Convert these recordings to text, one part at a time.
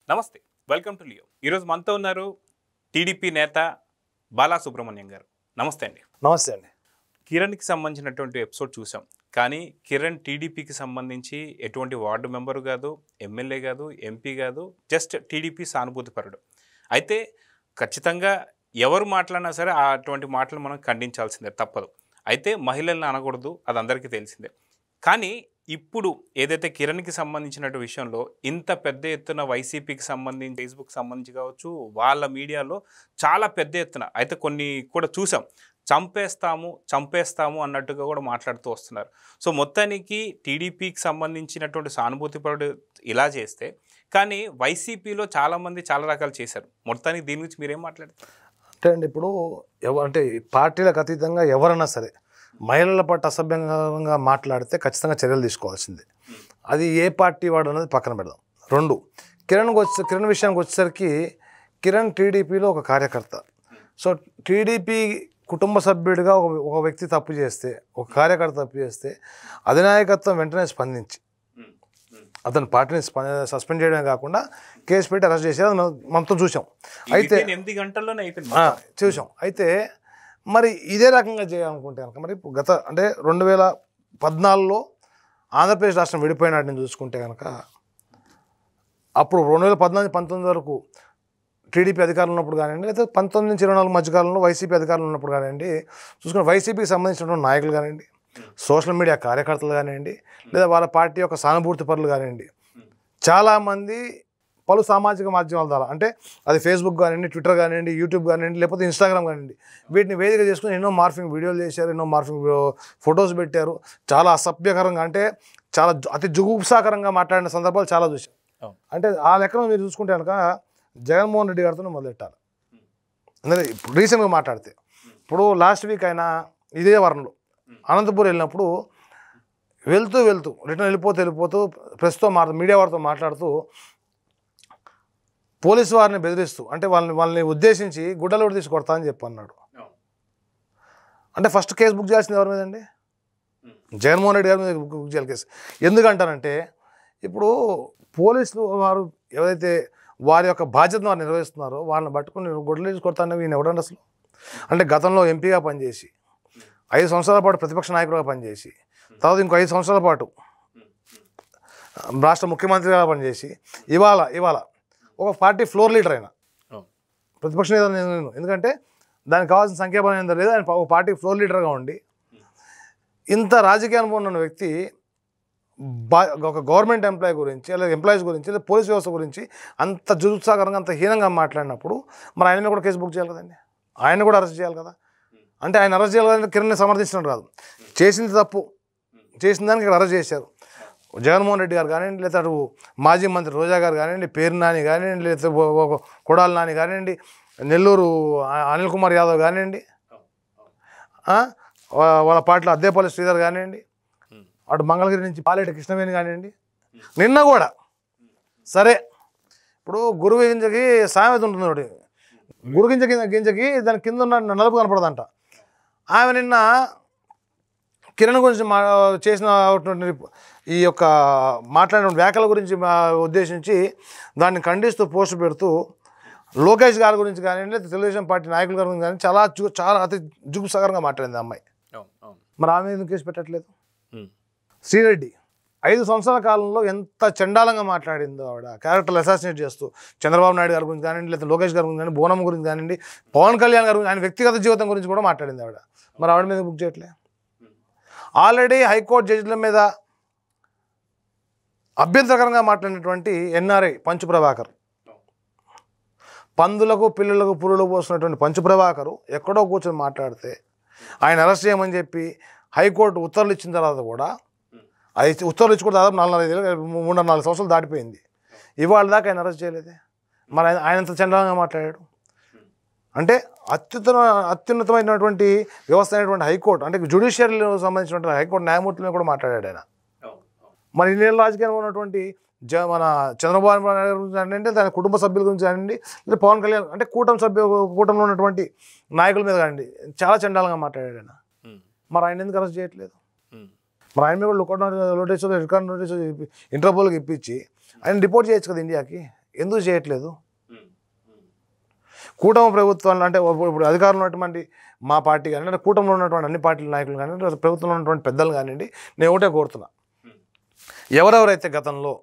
నమస్తే, welcome to Leo. ఈరోజు మనతో ఉన్నారు టీడీపీ నేత బాలసుబ్రహ్మణ్యం గారు. నమస్తే అండి. నమస్తే అండి. కిరణ్కి సంబంధించినటువంటి ఎపిసోడ్ చూసాం, కానీ కిరణ్ టీడీపీకి సంబంధించి ఎటువంటి వార్డు మెంబరు కాదు, ఎమ్మెల్యే కాదు, ఎంపీ కాదు, జస్ట్ టీడీపీ సానుభూతిపరుడు. అయితే ఖచ్చితంగా ఎవరు మాట్లాడినా సరే అటువంటి మాటలు మనం ఖండించాల్సిందే, తప్పదు. అయితే మహిళలను అనకూడదు, అది అందరికీ తెలిసిందే. కానీ ఇప్పుడు ఏదైతే కిరణ్కి సంబంధించినటువంటి విషయంలో ఇంత పెద్ద ఎత్తున వైసీపీకి సంబంధించి, ఫేస్బుక్ సంబంధించి కావచ్చు, వాళ్ళ మీడియాలో చాలా పెద్ద ఎత్తున, అయితే కొన్ని కూడా చూసాం, చంపేస్తాము అన్నట్టుగా కూడా మాట్లాడుతూ వస్తున్నారు. సో మొత్తానికి టీడీపీకి సంబంధించినటువంటి సానుభూతిపరుడు ఇలా చేస్తే, కానీ వైసీపీలో చాలామంది చాలా రకాలు చేశారు. మొత్తానికి దీని గురించి మీరేం మాట్లాడతారు? అంటే అండి, ఇప్పుడు అంటే పార్టీలకు అతీతంగా ఎవరైనా సరే మహిళల పట్ల అసభ్యంగా మాట్లాడితే ఖచ్చితంగా చర్యలు తీసుకోవాల్సిందే. అది ఏ పార్టీ వాడు అనేది పక్కన పెడదాం. రెండు, కిరణ్ విషయానికి వచ్చేసరికి కిరణ్ టీడీపీలో ఒక కార్యకర్త. సో టీడీపీ కుటుంబ సభ్యుడిగా ఒక వ్యక్తి తప్పు చేస్తే, ఒక కార్యకర్త తప్పు చేస్తే అధినాయకత్వం వెంటనే స్పందించి అతను పార్టీని సస్పెండ్ చేయడమే కాకుండా కేసు పెట్టి అరెస్ట్ చేసేది మనతో చూసాం. అయితే 8 గంటల్లోనే చూసాం. అయితే మరి ఇదే రకంగా చేయాలనుకుంటే కనుక, మరి అంటే 2014లో ఆంధ్రప్రదేశ్ రాష్ట్రం విడిపోయినట్టు నేను చూసుకుంటే కనుక, అప్పుడు 2014-19 వరకు టీడీపీ అధికారంలో ఉన్నప్పుడు కానివ్వండి, లేదా 19 నుంచి 24 మధ్యకాలంలో వైసీపీ అధికారంలో ఉన్నప్పుడు కానివ్వండి, చూసుకుని వైసీపీకి సంబంధించినటువంటి నాయకులు కానివ్వండి, సోషల్ మీడియా కార్యకర్తలు కానివ్వండి, లేదా వాళ్ళ పార్టీ యొక్క సానుభూతి పరులు కానివ్వండి, చాలామంది పలు సామాజిక మాధ్యమాల ద్వారా, అంటే అది ఫేస్బుక్ కానివ్వండి, ట్విట్టర్ కానివ్వండి, యూట్యూబ్ కానివ్వండి, లేకపోతే ఇన్స్టాగ్రామ్ కానివ్వండి, వీటిని వేదిక చేసుకుని ఎన్నో మార్ఫింగ్ వీడియోలు చేశారు, ఎన్నో మార్ఫింగ్ ఫొటోస్ పెట్టారు. చాలా అసభ్యకరంగా, అంటే చాలా అతి జుగుప్సాకరంగా మాట్లాడిన సందర్భాలు చాలా చూశాం. అంటే ఆ లెక్కను మీరు చూసుకుంటే కనుక జగన్మోహన్ రెడ్డి గారితో మొదలెట్టాలి. అంటే ఇప్పుడు రీసెంట్గా మాట్లాడితే, ఇప్పుడు లాస్ట్ వీక్ అయినా ఇదే వారంలో అనంతపురం వెళ్ళినప్పుడు వెళ్తూ రిటర్న్ వెళ్ళిపోతూ ప్రెస్తో మీడియా వారితో మాట్లాడుతూ పోలీసు వారిని బెదిరిస్తూ, అంటే వాళ్ళని ఉద్దేశించి గుడ్డలోడు తీసి కొడతా అని చెప్పన్నాడు. అంటే ఫస్ట్ కేసు బుక్ చేయాల్సింది ఎవరి మీదండి? జగన్మోహన్ రెడ్డి గారి మీద బుక్ చేయాలి కేసు. ఎందుకంటారంటే, ఇప్పుడు పోలీసులు వారు ఏదైతే వారి యొక్క బాధ్యతను వారు నిర్వహిస్తున్నారో వాళ్ళని పట్టుకుని గుడ్డలు తీసి కొడతానే ఈయన ఎవడండి అసలు? అంటే గతంలో ఎంపీగా పనిచేసి 5 సంవత్సరాల పాటు ప్రతిపక్ష నాయకుడిగా పనిచేసి, తర్వాత ఇంకో 5 సంవత్సరాల పాటు రాష్ట్ర ముఖ్యమంత్రిగా పనిచేసి, ఇవాళ ఒక పార్టీ ఫ్లోర్ లీడర్ అయినా, ప్రతిపక్ష నేత నేను, ఎందుకంటే దానికి కావాల్సిన సంఖ్యాబలం ఏందో లేదు, ఆయన ఒక పార్టీ ఫ్లోర్ లీడర్గా ఉండి ఇంత రాజకీయ అనుభవం ఉన్న వ్యక్తి ఒక గవర్నమెంట్ ఎంప్లాయీ గురించి, లేదా ఎంప్లాయీస్ గురించి, లేదా పోలీస్ వ్యవస్థ గురించి అంత జురుత్సాకరంగా, అంత హీనంగా మాట్లాడినప్పుడు మరి ఆయన మీద కూడా కేసు బుక్ చేయాలి కదండి, ఆయన కూడా అరెస్ట్ చేయాలి కదా. అంటే ఆయన అరెస్ట్ చేయాలి కదంటే కిరణ్ని సమర్థించినట్టు కాదు, చేసింది తప్పు, చేసిన దానికి ఇక్కడ అరెస్ట్ చేశారు. జగన్మోహన్ రెడ్డి గారు కానివ్వండి, లేదా అటు మాజీ మంత్రి రోజా గారు కానివ్వండి, పేరు నాని కానివ్వండి, లేదా కొడాలి నాని కానివ్వండి, నెల్లూరు అనిల్ కుమార్ యాదవ్ కానివ్వండి, వాళ్ళ పార్టీలో అద్దేపల్లి శ్రీధర్ కానివ్వండి, అటు మంగళగిరి నుంచి పాలేటి కృష్ణవేణి కానివ్వండి, నిన్న కూడా సరే. ఇప్పుడు గురువు గింజకి సామెత ఉంటుంది ఒకటి, గురు గింజకి దాని కింద ఉన్న నలుపు కనపడదంట. ఆమె నిన్న కిరణ్ గురించి చేసిన ఈ యొక్క మాట్లాడిన వ్యాఖ్యల గురించి ఉద్దేశించి దాన్ని ఖండిస్తూ పోస్ట్ పెడుతూ లోకేష్ గారి గురించి కానివ్వండి, తెలుగుదేశం పార్టీ నాయకుల గారి గురించి కానీ చాలా అతి జుగుప్సాకరంగా మాట్లాడింది అమ్మాయి. మరి ఆమె ఎందుకు కేసు పెట్టట్లేదు? శ్రీరెడ్డి 5 సంవత్సరాల కాలంలో ఎంత చండాలంగా మాట్లాడిందో ఆవిడ, క్యారెక్టర్లు అసాసినేట్ చేస్తూ చంద్రబాబు నాయుడు గారి గురించి కానివ్వండి, లేదా లోకేష్ గారి గురించి కానీ, బోనం గురించి కానివ్వండి, పవన్ కళ్యాణ్ గారి గురించి, ఆయన వ్యక్తిగత జీవితం గురించి కూడా మాట్లాడింది ఆవిడ. మరి ఆవిడ మీద బుక్ చేయట్లే? ఆల్రెడీ హైకోర్టు జడ్జిల మీద అభ్యంతరకరంగా మాట్లాడినటువంటి ఎన్ఆర్ఐ పంచు ప్రభాకర్, పందులకు పిల్లలకు పురులు పోసినటువంటి పంచు ప్రభాకరు ఎక్కడో కూర్చొని మాట్లాడితే ఆయన అరెస్ట్ చేయమని చెప్పి హైకోర్టు ఉత్తర్వులు ఇచ్చిన తర్వాత కూడా, అది ఉత్తర్వులు ఇచ్చి కూడా దాదాపు 3-4 సంవత్సరాలు దాటిపోయింది, ఇవాళ దాకా ఆయన అరెస్ట్ చేయలేదే. మరి ఆయన ఎంత చండాలంగా మాట్లాడాడు. అంటే అత్యున్నతమైనటువంటి వ్యవస్థ అయినటువంటి హైకోర్టు, అంటే జ్యుడిషియరీలో సంబంధించినటువంటి హైకోర్టు న్యాయమూర్తులను కూడా మాట్లాడాడు ఆయన. మరి ఇన్నేళ్ళ రాజకీయంలో ఉన్నటువంటి మన చంద్రబాబు నాయుడు గురించి కానివ్వండి, దాని కుటుంబ సభ్యుల గురించి కానివ్వండి, లేదా పవన్ కళ్యాణ్, అంటే కూటమిలో ఉన్నటువంటి నాయకుల మీద కానివ్వండి, చాలా చండాలంగా మాట్లాడాడు ఆయన. మరి ఆయన ఎందుకు అరెస్ట్ చేయట్లేదు? మరి ఆయన మీద కూడా రికార్డ్ నోటీసు ఇంటర్పోల్కి ఇప్పించి ఆయన డిపోర్ట్ చేయొచ్చు కదా ఇండియాకి. ఎందుకు చేయట్లేదు? కూటమి ప్రభుత్వాలు అంటే ఇప్పుడు అధికారంలో ఉన్నటువంటి మా పార్టీ కానీ అంటే కూటమిలో ఉన్నటువంటి అన్ని పార్టీల నాయకులు కానీ ప్రభుత్వంలో ఉన్నటువంటి పెద్దలు కానివ్వండి, నేను ఒకటే కోరుతున్నా, ఎవరెవరైతే గతంలో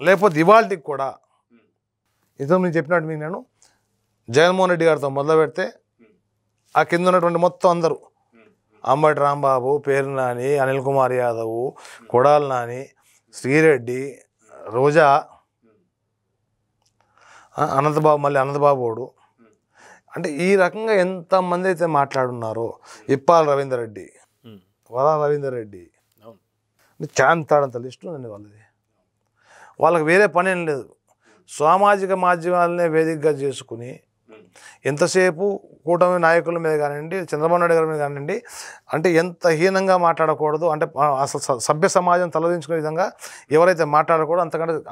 లేకపోతే ఇవాళకి కూడా ఇంతకు నేను చెప్పినట్టు మీకు నేను జగన్మోహన్ రెడ్డి గారితో మొదలు పెడితే ఆ కింద ఉన్నటువంటి మొత్తం అందరూ అంబటి రాంబాబు, పేరు నాని, అనిల్ కుమార్ యాదవ్, కొడాలి నాని, శ్రీరెడ్డి, రోజా, అనంతబాబు, మళ్ళీ అనంతబాబుడు, అంటే ఈ రకంగా ఎంతమంది అయితే మాట్లాడున్నారో, ఇప్పాల రవీందర్ రెడ్డి, వరా రవీందర్ రెడ్డి, చాంతాడంత లిస్టు ఉందండి వాళ్ళది. వాళ్ళకి వేరే పని ఏం లేదు, సామాజిక మాధ్యమాలనే వేదికగా చేసుకుని ఎంతసేపు కూటమి నాయకుల మీద కానివ్వండి, చంద్రబాబు నాయుడు గారి మీద కానివ్వండి, అంటే ఎంత హీనంగా మాట్లాడకూడదు, అంటే అసలు సభ్య సమాజం తలదించుకునే విధంగా ఎవరైతే మాట్లాడకూడదు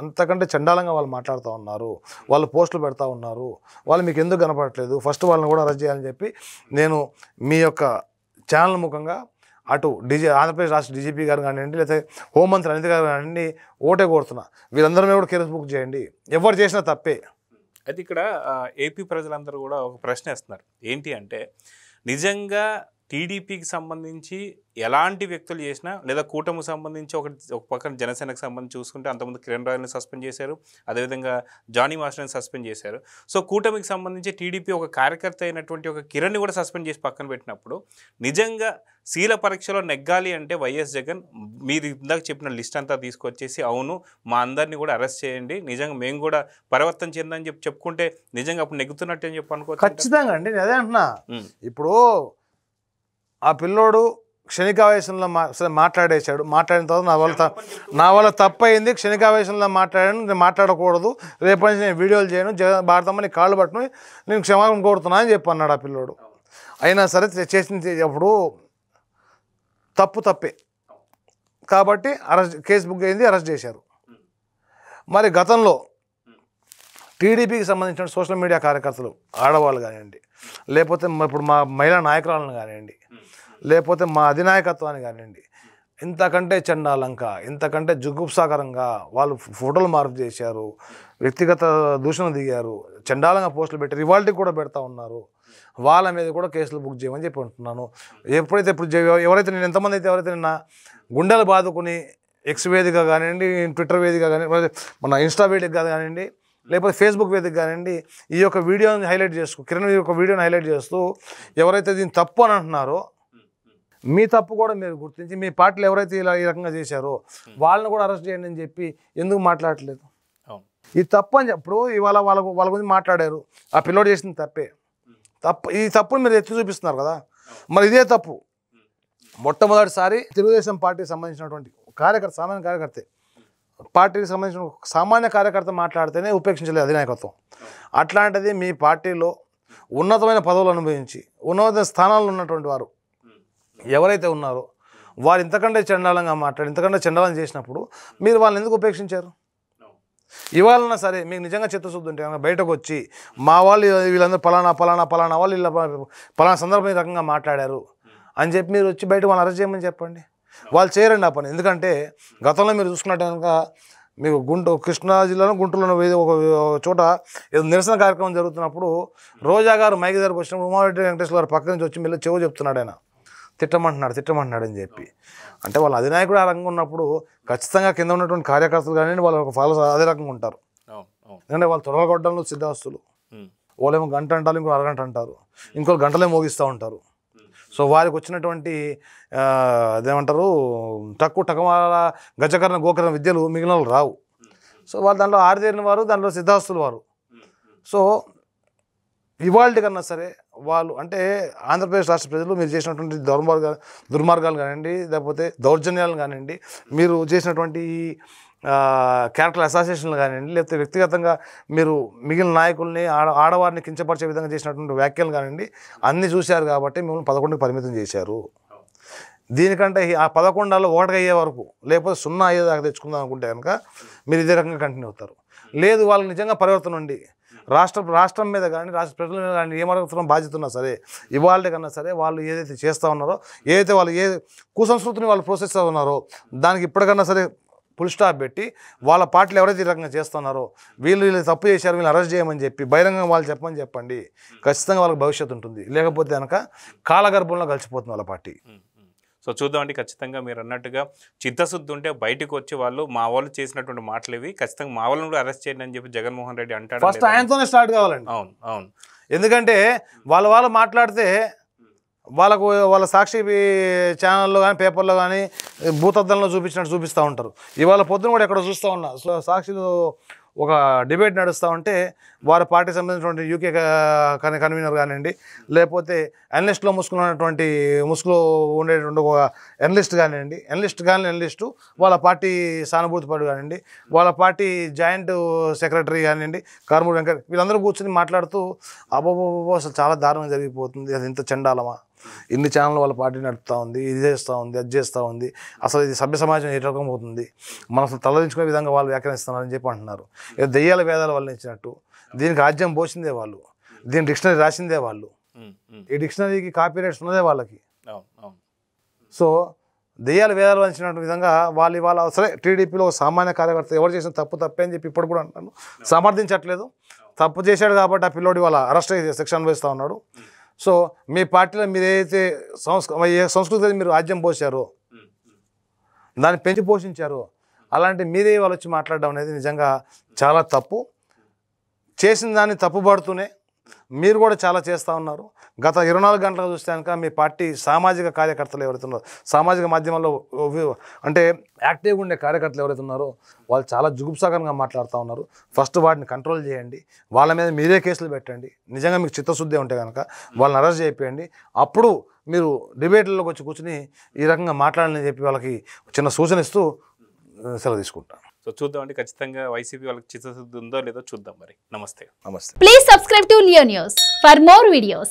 అంతకంటే చండాలంగా వాళ్ళు మాట్లాడుతూ ఉన్నారు, వాళ్ళు పోస్టులు పెడతా ఉన్నారు. వాళ్ళు మీకు ఎందుకు కనపడట్లేదు, ఫస్ట్ వాళ్ళని కూడా అరెస్ట్ చేయాలని చెప్పి నేను మీ యొక్క ఛానల్ ముఖంగా అటు ఆంధ్రప్రదేశ్ రాష్ట్ర డీజీపీ గారు కానివ్వండి, లేకపోతే హోంమంత్రి అనిత గారు కానివ్వండి, ఓటే కోరుతున్నా, వీళ్ళందరి మీద కూడా కేసు బుక్ చేయండి, ఎవరు చేసినా తప్పే. అయితే ఇక్కడ ఏపీ ప్రజలందరూ కూడా ఒక ప్రశ్న వేస్తున్నారు, ఏంటి అంటే నిజంగా టీడీపీకి సంబంధించి ఎలాంటి వ్యక్తులు చేసినా లేదా కూటమికి సంబంధించి ఒక పక్కన జనసేనకు సంబంధించి చూసుకుంటే అంతకుముందు కిరణ్ రాయల్ని సస్పెండ్ చేశారు, అదేవిధంగా జానీ మాస్టర్ని సస్పెండ్ చేశారు. సో కూటమికి సంబంధించి టీడీపీ ఒక కార్యకర్త అయినటువంటి ఒక కిరణ్ని కూడా సస్పెండ్ చేసి పక్కన పెట్టినప్పుడు నిజంగా శీల పరీక్షలో నెగ్గాలి అంటే వైఎస్ జగన్ మీరు ఇందాక చెప్పిన లిస్ట్ అంతా తీసుకొచ్చేసి అవును మా అందరినీ కూడా అరెస్ట్ చేయండి, నిజంగా మేము కూడా పరివర్తన చెందని చెప్పుకుంటే నిజంగా అప్పుడు నెగ్గుతున్నట్టు అని చెప్పి అనుకోవచ్చు. ఖచ్చితంగా అండి, నేను అదే అంటున్నా. ఇప్పుడు ఆ పిల్లోడు క్షణికావేశంలో మాట్లాడేశాడు, మాట్లాడిన తర్వాత నా వల్ల తప్పయింది, క్షణికావేశంలో మాట్లాడాను, నేను మాట్లాడకూడదు, రేపటి నుంచి నేను వీడియోలు చేయను, భారతమ్మని కాళ్ళు పట్టుకుని నేను క్షమాపణ కోరుతున్నా అని చెప్పి అన్నాడు ఆ పిల్లోడు. అయినా సరే చేసింది అప్పుడు తప్పే కాబట్టి కేసు బుక్ అయింది, అరెస్ట్ చేశారు. మరి గతంలో టీడీపీకి సంబంధించిన సోషల్ మీడియా కార్యకర్తలు ఆడవాళ్ళు కానివ్వండి, లేకపోతే ఇప్పుడు మా మహిళా నాయకురాలను కానివ్వండి, లేకపోతే మా అధినాయకత్వాన్ని కానివ్వండి, ఇంతకంటే చండాలంక ఇంతకంటే జుగుప్సాకరంగా వాళ్ళు ఫోటోలు మార్పు చేశారు, వ్యక్తిగత దూషణ దిగారు, చండాలంగా పోస్టులు పెట్టారు, రివాల్టీ కూడా పెడతా ఉన్నారు. వాళ్ళ మీద కూడా కేసులు బుక్ చేయమని చెప్పి అంటున్నాను. ఎప్పుడైతే ఇప్పుడు ఎవరైతే నేను ఎంతమంది అయితే ఎవరైతే నిన్న గుండెలు బాదుకుని ఎక్స్ వేదిక కానివ్వండి, ట్విట్టర్ వేదిక కానివ్వండి, మన ఇన్స్టా వేదిక కానివ్వండి, లేకపోతే ఫేస్బుక్ వేదిక కానివ్వండి, ఈ యొక్క వీడియోని హైలైట్ చేస్తూ కిరణ్ యొక్క వీడియోని హైలైట్ చేస్తూ ఎవరైతే దీన్ని తప్పు అని అంటున్నారో మీ తప్పు కూడా మీరు గుర్తించి మీ పార్టీలు ఎవరైతే ఇలా ఈ రకంగా చేశారో వాళ్ళని కూడా అరెస్ట్ చేయండి అని చెప్పి ఎందుకు మాట్లాడట్లేదు? ఇది తప్పు అని ఇప్పుడు ఇవాళ వాళ్ళ గురించి మాట్లాడారు, ఆ పిల్లోడు చేసిన తప్పే, ఈ తప్పుని మీరు ఎత్తి చూపిస్తున్నారు కదా. మరి ఇదే తప్పు మొట్టమొదటిసారి తెలుగుదేశం పార్టీకి సంబంధించినటువంటి కార్యకర్త, సామాన్య కార్యకర్తే, పార్టీకి సంబంధించిన సామాన్య కార్యకర్త మాట్లాడితేనే ఉపేక్షించలేదు అధినాయకత్వం. అట్లాంటిది మీ పార్టీలో ఉన్నతమైన పదవులు అనుభవించి ఉన్నతమైన స్థానాల్లో ఉన్నటువంటి వారు ఎవరైతే ఉన్నారో వారు ఇంతకంటే చండాలంగా మాట్లాడి ఇంతకంటే చండాలం చేసినప్పుడు మీరు వాళ్ళని ఎందుకు ఉపేక్షించారు? ఇవాళన్నా సరే మీకు నిజంగా చిత్తశుద్ధి ఉంటే బయటకు వచ్చి మా వాళ్ళు వీళ్ళందరూ పలానా వాళ్ళు ఇలా పలానా సందర్భం ఈ రకంగా మాట్లాడారు అని చెప్పి మీరు వచ్చి బయట వాళ్ళని అరెస్ట్ చేయమని చెప్పండి. వాళ్ళు చేయరండి ఆ పని. ఎందుకంటే గతంలో మీరు చూసుకున్నట్టు కనుక మీకు కృష్ణా జిల్లాలో గుంటూరులో ఒక చోట ఏదో నిరసన కార్యక్రమం జరుగుతున్నప్పుడు రోజా గారు మైకి దగ్గరకు వచ్చినప్పుడు ఉమారెడ్డి వెంకటేశ్వర గారు పక్క నుంచి వచ్చి మళ్ళీ చెవు చెప్తున్నాడు, ఆయన తిట్టమంటున్నాడు అని చెప్పి. అంటే వాళ్ళ అధినాయకుడు ఆ రకంగా ఉన్నప్పుడు ఖచ్చితంగా కింద ఉన్నటువంటి కార్యకర్తలు కానీ వాళ్ళు ఒక ఫాలో అదే రకంగా ఉంటారు. ఎందుకంటే వాళ్ళు తొడగొట్టడంలో సిద్ధాస్తులు, వాళ్ళేమో గంట అంటారు, ఇంకో అరగంట అంటారు, ఇంకో గంటలే మోగిస్తూ ఉంటారు. సో వారికి వచ్చినటువంటి అదేమంటారు టకమాల గజకర్ణ గోకర్ణ విద్యలు మిగిలిన వాళ్ళు రావు. సో వాళ్ళు దాంట్లో ఆరితేరిన వారు, దాంట్లో సిద్ధాస్తులు వారు. సో ఇవాళ కన్నా సరే వాళ్ళు అంటే ఆంధ్రప్రదేశ్ రాష్ట్ర ప్రజలు మీరు చేసినటువంటి దుర్మార్గాలు కానివ్వండి, లేకపోతే దౌర్జన్యాలు కానివ్వండి, మీరు చేసినటువంటి క్యారెక్టర్ అసోసియేషన్లు కానివ్వండి, లేకపోతే వ్యక్తిగతంగా మీరు మిగిలిన నాయకుల్ని ఆడవారిని కించపరిచే విధంగా చేసినటువంటి వ్యాఖ్యలు కానివ్వండి అన్నీ చూశారు కాబట్టి మిమ్మల్ని 11కి పరిమితం చేశారు. దీనికంటే ఆ 11లో 1 అయ్యే వరకు లేకపోతే 0 అయ్యేదాకా తెచ్చుకుందాం అనుకుంటే కనుక మీరు ఇదే రకంగా కంటిన్యూ అవుతారు. లేదు వాళ్ళకి నిజంగా పరివర్తన ఉండి రాష్ట్రం మీద కానీ రాష్ట్ర ప్రజల మీద కానీ ఏమడుగుతున్న బాధ్యత ఉన్నా సరే ఇవాళ కన్నా సరే వాళ్ళు ఏదైతే చేస్తూ ఉన్నారో, ఏదైతే వాళ్ళు ఏ కుసంస్కృతిని వాళ్ళు ప్రోత్సహిస్తూ ఉన్నారో దానికి ఇప్పటికన్నా సరే ఫుల్ స్టాప్ పెట్టి వాళ్ళ పార్టీలు ఎవరైతే ఈ రకంగా చేస్తున్నారో వీళ్ళు తప్పు చేశారు, వీళ్ళు అరెస్ట్ చేయమని చెప్పి బహిరంగంగా వాళ్ళు చెప్పండి. ఖచ్చితంగా వాళ్ళకి భవిష్యత్తు ఉంటుంది. లేకపోతే కనుక కాలగర్భంలో కలిసిపోతుంది వాళ్ళ పార్టీ. సో చూద్దామండి. ఖచ్చితంగా మీరు అన్నట్టుగా చిత్తశుద్ధి ఉంటే బయటకు వచ్చి మా వాళ్ళు చేసినటువంటి మాటలు ఇవి, ఖచ్చితంగా మా వాళ్ళని కూడా అరెస్ట్ చేయండి అని చెప్పి జగన్మోహన్ రెడ్డి అంటాడు. ఫస్ట్ ఆయనతోనే స్టార్ట్ కావాలండి. అవును. ఎందుకంటే వాళ్ళు మాట్లాడితే వాళ్ళ సాక్షి ఛానల్లో కానీ పేపర్లో కానీ భూతద్దంలో చూపించినట్టు చూపిస్తూ ఉంటారు. ఇవాళ పొద్దున కూడా ఎక్కడ చూస్తూ ఉన్నా, సాక్షిలో ఒక డిబేట్ నడుస్తూ ఉంటే వారి పార్టీకి సంబంధించినటువంటి యూకే కన్వీనర్ కానివ్వండి, లేకపోతే అనలిస్ట్లో ముసుగులో ఉండేటువంటి ఒక అనలిస్ట్ కానివ్వండి, అనలిస్టు వాళ్ళ పార్టీ సానుభూతిపరుడు కానివ్వండి, వాళ్ళ పార్టీ జాయింట్ సెక్రటరీ కానివ్వండి కారుమూడి వెంకట, వీళ్ళందరూ కూర్చొని మాట్లాడుతూ అబ్బో అసలు చాలా దారుణంగా జరిగిపోతుంది, అది ఇంత చండాలమా, ఇన్ని ఛానల్ వాళ్ళ పార్టీ నడుపుతూ ఉంది, ఇది చేస్తూ ఉంది, అది చేస్తూ ఉంది, అసలు ఇది సభ్య సమాజం ఏ రకం పోతుంది, మనం అసలు తలదించుకునే విధంగా వాళ్ళు వ్యాఖ్యానిస్తున్నారని చెప్పి అంటున్నారు. ఏదో దెయ్యాల వేదాల వల్ల ఇచ్చినట్టు దీనికి రాజ్యం పోసిందే వాళ్ళు, దీని డిక్షనరీ రాసిందే వాళ్ళు, ఈ డిక్షనరీకి కాపీ రైట్స్ ఉన్నదే వాళ్ళకి. సో దెయ్యాల వేదాలు వంచినట్టు విధంగా వాళ్ళ సరే టీడీపీలో సామాన్య కార్యకర్త ఎవరు చేసిన తప్పే అని చెప్పి ఇప్పుడు కూడా అంటాను, సమర్థించట్లేదు. తప్పు చేశాడు కాబట్టి ఆ పిల్లోడి వాళ్ళ అరెస్ట్ శిక్ష అనుభవిస్తూ ఉన్నాడు. సో మీ పార్టీలో మీరు ఏదైతే ఏ సంస్కృతి మీరు రాజ్యం పోసారో, దాన్ని పెంచి పోషించారో, అలాంటి మీరే వాళ్ళు వచ్చి మాట్లాడడం అనేది నిజంగా చాలా తప్పు. చేసిన దాన్ని తప్పుపడుతూనే మీరు కూడా చాలా చేస్తూ ఉన్నారు. గత 24 గంటలు చూస్తే కనుక మీ పార్టీ సామాజిక కార్యకర్తలు ఎవరైతే ఉన్నారో, సామాజిక మాధ్యమాల్లో అంటే యాక్టివ్గా ఉండే కార్యకర్తలు ఎవరైతే ఉన్నారో వాళ్ళు చాలా జుగుప్సాకరంగా మాట్లాడుతూ ఉన్నారు. ఫస్ట్ వాటిని కంట్రోల్ చేయండి, వాళ్ళ మీద మీరే కేసులు పెట్టండి. నిజంగా మీకు చిత్తశుద్ధి ఉంటే కనుక వాళ్ళని అరెస్ట్ చేయండి. అప్పుడు మీరు డిబేట్లలోకి వచ్చి కూర్చుని ఈ రకంగా మాట్లాడాలని చెప్పి వాళ్ళకి చిన్న సూచన ఇస్తూ సెలవు తీసుకుంటాను. సో చూద్దామండి. ఖచ్చితంగా వైసీపీ వాళ్ళకి చిత్తశుద్ధి ఉందో లేదో చూద్దాం. మరి నమస్తే. Please subscribe to Leo News for more videos.